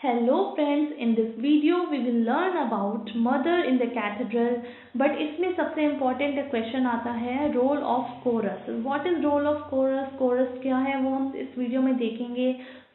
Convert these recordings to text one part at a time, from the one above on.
Hello friends, in this video we will learn about mother in the cathedral, but इसमें सबसे important question आता है role of chorus. What is role of chorus, chorus क्या है वो हम इस वीडियो में देखेंगे.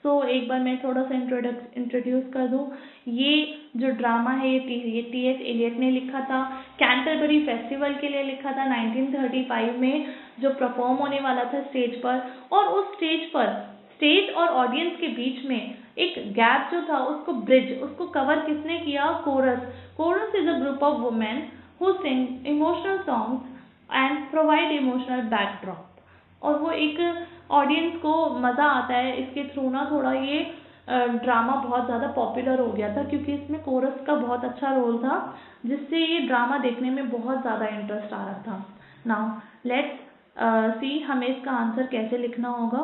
एक बार मैं थोड़ा सा इंट्रोड्यूस कर दूं. ये जो ड्रामा है ये टी.एस. एलियट ने लिखा था. कैंटरबरी फेस्टिवल के लिए लिखा था 1935 में, जो परफॉर्म होने वाला था स्टेज पर. और उस स्टेज पर स्टेज और ऑडियंस के बीच में एक गैप जो था उसको कवर किसने किया? Chorus. Chorus is a group of women who sing emotional songs and provide emotional backdrop. और वो एक ऑडियंस को मज़ा आता है इसके थ्रू ना. थोड़ा ये ड्रामा बहुत ज़्यादा पॉपुलर हो गया था क्योंकि इसमें कोरस का बहुत अच्छा रोल था, जिससे ये ड्रामा देखने में बहुत ज़्यादा इंटरेस्ट आ रहा था. नाउ लेट्स सी हमें इसका आंसर कैसे लिखना होगा.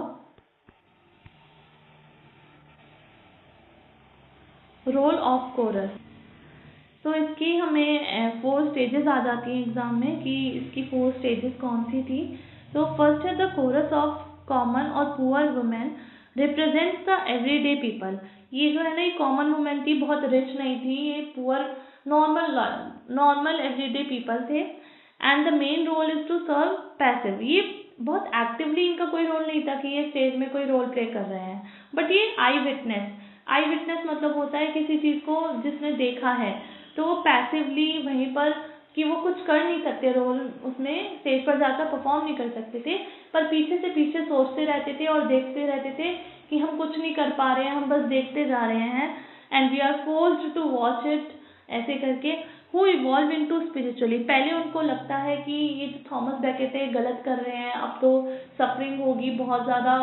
Role of chorus. तो इसकी हमें 4 स्टेजेस आ जाती हैं एग्जाम में कि इसकी 4 स्टेजेस कौन सी थी. तो फर्स्ट है द कोरस ऑफ कॉमन और poor women represents the everyday people. ये जो है ना, ये कॉमन वुमेन थी, बहुत रिच नहीं थी, ये पुअर नॉर्मल एवरीडे पीपल थे. And the main role is to serve passive. ये बहुत एक्टिवली इनका कोई रोल नहीं था कि ये स्टेज में कोई रोल प्ले कर रहे हैं, बट ये आई विटनेस मतलब होता है किसी चीज़ को जिसने देखा है. तो वो पैसिवली वहीं पर, कि वो कुछ कर नहीं सकते, रोल उसमें स्टेज पर जाकर परफॉर्म नहीं कर सकते थे, पर पीछे से पीछे सोचते रहते थे और देखते रहते थे कि हम कुछ नहीं कर पा रहे हैं, हम बस देखते जा रहे हैं. And we are forced to watch it, ऐसे करके. Who evolve in to spiritually. पहले उनको लगता है कि ये जो थॉमस बैकेट है गलत कर रहे हैं, अब तो सफरिंग होगी बहुत ज़्यादा,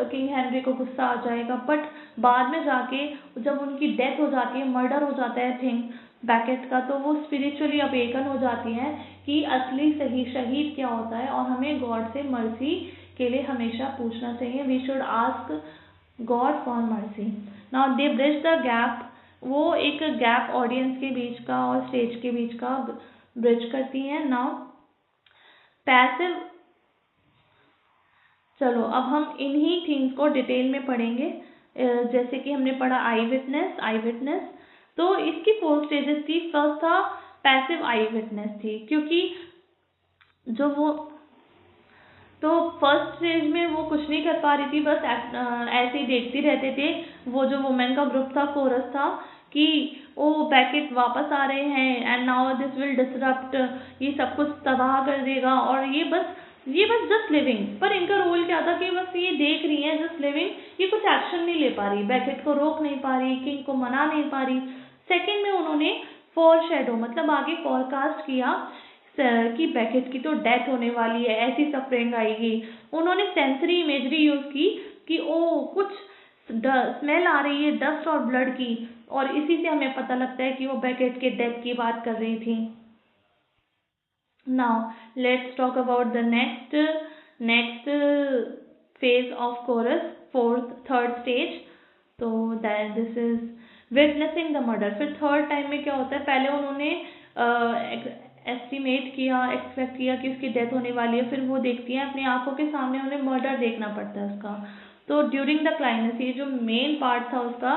किंग हेनरी को गुस्सा आ जाएगा. बट बाद में जाके जब उनकी डेथ हो जाती है, मर्डर हो जाता है थिंग बैकेट का, तो वो स्पिरिचुअली अवेकन हो जाती हैं कि असली सही शहीद क्या होता है. और हमें गॉड से मर्सी के लिए हमेशा पूछना चाहिए. We should ask God for mercy. Now they bridge the gap. वो एक गैप ऑडियंस के बीच का और स्टेज के बीच का ब्रिज करती हैं. Now passive. चलो अब हम इन्हीं थीम्स को डिटेल में पढ़ेंगे. जैसे कि हमने पढ़ा आई विटनेस. तो इसकी 4 स्टेजेस थी. फर्स्ट था पैसिव आई विटनेस थी, क्योंकि जो वो, तो फर्स्ट स्टेज में वो कुछ नहीं कर पा रही थी, बस ऐसे ही देखती रहते थे. वो जो वुमेन का ग्रुप था, कोरस था, कि ओ बैकेट वापस आ रहे हैं and now this will disrupt, ये सब कुछ तबाह कर देगा. और ये बस जस्ट लिविंग. पर इनका रोल क्या था कि बस ये देख रही हैं, जस्ट लिविंग. ये कुछ एक्शन नहीं ले पा रही, बैकेट को रोक नहीं पा रही, किंग को मना नहीं पा रही. सेकेंड में उन्होंने फॉर शेडो मतलब आगे फॉरकास्ट किया कि बैकेट की तो डेथ होने वाली है, ऐसी सफरिंग आएगी. उन्होंने सेंसरी इमेजरी यूज की कि ओ कुछ स्मेल आ रही है डस्ट और ब्लड की, और इसी से हमें पता लगता है कि वो बैकेट के डेथ की बात कर रही थी. Now let's talk about the next phase of chorus, third stage. तो that this is witnessing the murder. फिर थर्ड टाइम में क्या होता है, पहले उन्होंने एस्टिमेट किया, एक्सपेक्ट किया कि उसकी डेथ होने वाली है. फिर वो देखती हैं अपनी आंखों के सामने, उन्हें मर्डर देखना पड़ता है उसका. तो ड्यूरिंग द क्लाइमेक्स, ये जो मेन पार्ट था उसका,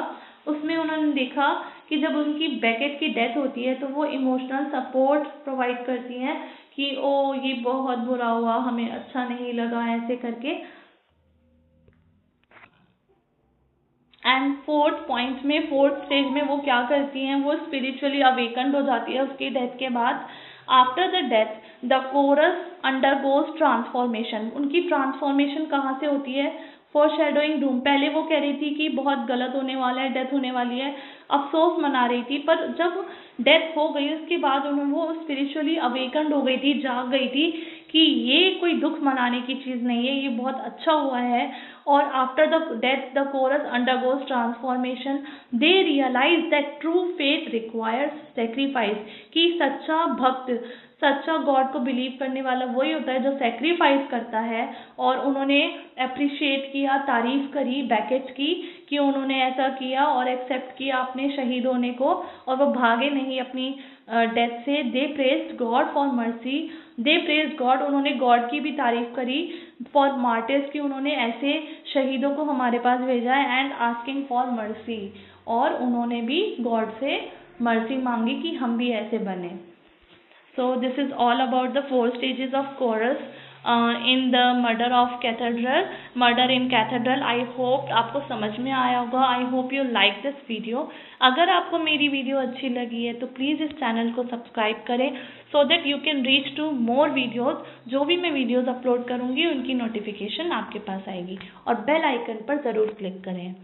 उसमें उन्होंने देखा कि जब उनकी बैकेट की डेथ होती है तो वो इमोशनल सपोर्ट प्रोवाइड करती हैं कि ओ ये बहुत बुरा हुआ, हमें अच्छा नहीं लगा, ऐसे करके. एंड फोर्थ स्टेज में वो क्या करती हैं, वो स्पिरिचुअली अवेकन्ड हो जाती है उसकी डेथ के बाद. After the death the chorus undergoes transformation. उनकी ट्रांसफॉर्मेशन कहाँ से होती है? For shadowing Doom. पहले वो कह रही थी कि बहुत गलत होने वाला है, डेथ होने वाली है, अफसोस मना रही थी. पर जब डेथ हो गई उसके बाद वो स्पिरिचुअली अवेकन्ड हो गई थी, जाग गई थी कि ये कोई दुख मनाने की चीज़ नहीं है, ये बहुत अच्छा हुआ है. और after the death the chorus undergoes transformation. They realise that true faith requires sacrifice. कि सच्चा भक्त, सच्चा गॉड को बिलीव करने वाला वही होता है जो सेक्रीफाइस करता है। और उन्होंने अप्रिशिएट किया, तारीफ करी बैकेट की कि उन्होंने ऐसा किया और एक्सेप्ट किया अपने शहीद होने को, और वो भागे नहीं अपनी डेथ से। They praised God for mercy, they praised God, उन्होंने गॉड की भी तारीफ करी फॉर मार्टिर्स की उन्होंने ऐसे शहीदों को हमारे पास भेजा है, एंड आस्किंग फॉर मर्सी, और उन्होंने भी गॉड से मर्सी मांगी कि हम भी ऐसे बने। So this is all about the 4 stages of chorus in the murder of cathedral, murder in cathedral. I hope आपको समझ में आया होगा। I hope you like this video. अगर आपको मेरी वीडियो अच्छी लगी है तो प्लीज़ इस चैनल को सब्सक्राइब करें so that you can reach to more videos। जो भी मैं वीडियोस अपलोड करूँगी उनकी नोटिफिकेशन आपके पास आएगी, और बेल आइकन पर ज़रूर क्लिक करें।